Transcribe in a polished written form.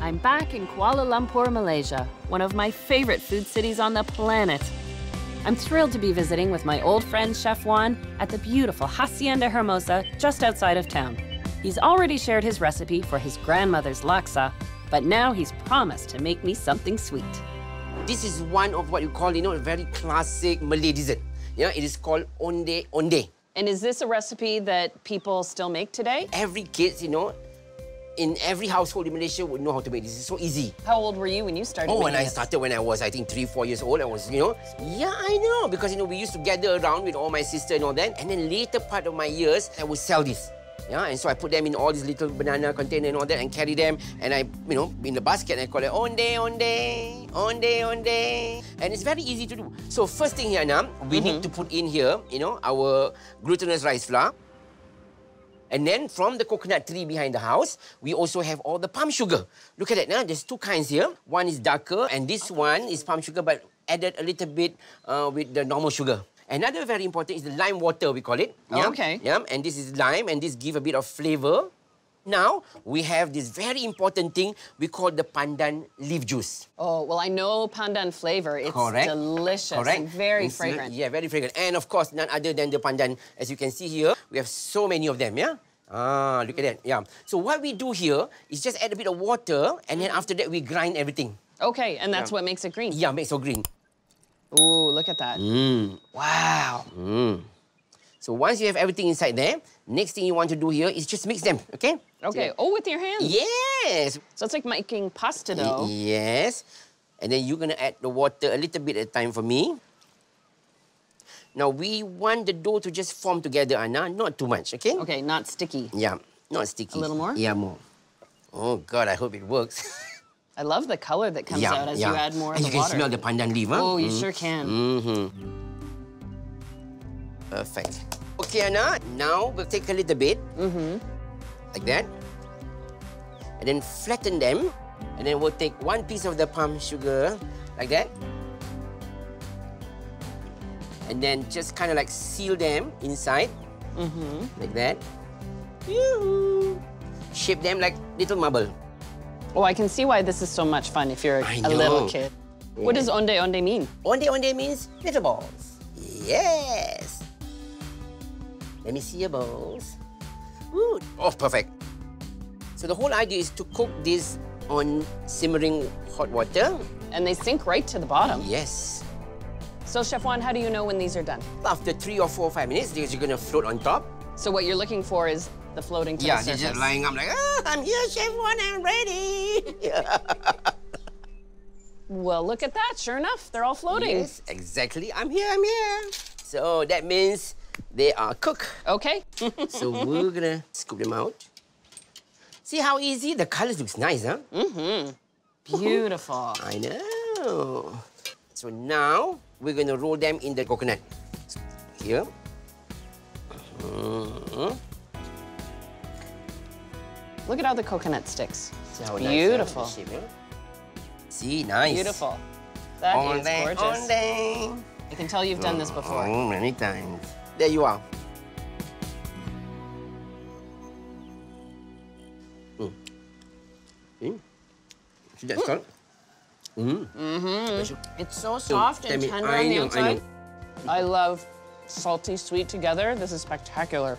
I'm back in Kuala Lumpur, Malaysia, one of my favorite food cities on the planet. I'm thrilled to be visiting with my old friend Chef Wan at the beautiful Hacienda Hermosa just outside of town. He's already shared his recipe for his grandmother's laksa, but now he's promised to make me something sweet. This is one of what you call, a very classic Malay dessert. It is called Onde Onde. And is this a recipe that people still make today? Every kid, in every household in Malaysia would know how to make this. It's so easy. How old were you when you started making when I this? started when I was, I think, 3-4 years old. I was, Yeah, I know. Because, we used to gather around with all my sister and all that. And then later part of my years, I would sell this. Yeah, and so I put them in all these little banana container and all that and carry them. And I, in the basket, I call it Onde Onde, Onde Onde. And it's very easy to do. So first thing here, Anna, we need to put in here, our glutinous rice flour. And then from the coconut tree behind the house, we also have all the palm sugar. Look at that, now there's two kinds here. One is darker, and this one is palm sugar, but added a little bit with the normal sugar. Another very important is the lime water, we call it. Oh, okay. Yeah, and this is lime, and this gives a bit of flavor. Now, we have this very important thing we call the pandan leaf juice. Oh, well, I know pandan flavor. It's delicious and very fragrant. Yeah, very fragrant. And of course, none other than the pandan. As you can see here, we have so many of them, yeah? Ah, look at that, yeah. So what we do here is just add a bit of water, and then after that, we grind everything. Okay, and that's what makes it green? Yeah, makes it green. Ooh, look at that. Wow. So once you have everything inside there, next thing you want to do here is just mix them, okay? Okay. Oh, with your hands? Yes. So it's like making pasta dough. Yes. And then you're going to add the water a little bit at a time for me. Now, we want the dough to just form together, Anna, not too much, okay? Okay, not sticky. Yeah, not sticky. A little more? Yeah, more. Oh, God, I hope it works. I love the color that comes out as you add more of the water. And you can smell the pandan leaf, huh? Oh, you sure can. Perfect. Okay, Anna, now we'll take a little bit. Like that. And then flatten them. And then we'll take one piece of the palm sugar, like that. And then just kind of like seal them inside. Like that. Shape them like little marble. Oh, I can see why this is so much fun if you're a little kid. Yeah. What does Onde Onde mean? Onde Onde means little balls. Yes. Let me see your balls. Ooh. Oh, perfect. So the whole idea is to cook this on simmering hot water. And they sink right to the bottom. Yes. So, Chef Wan, how do you know when these are done? After 3 or 4 or 5 minutes, they're going to float on top. So what you're looking for is the floating to the surface. Yeah, they're just lying up like, I'm here, Chef Wan, I'm ready. Well, look at that. Sure enough, they're all floating. Yes, exactly. I'm here, I'm here. So that means they are cooked. Okay. So we're going to scoop them out. See how easy? The colors looks nice, huh? Beautiful. I know. So now we're going to roll them in the coconut. Here. Look at how the coconut sticks. See how beautiful. Nice, shape, yeah? See, nice. Beautiful. That is gorgeous. Onde. I can tell you've done this before. Oh, many times. There you are. See that salt? It's so soft and tender on the outside. I love salty, sweet together. This is spectacular.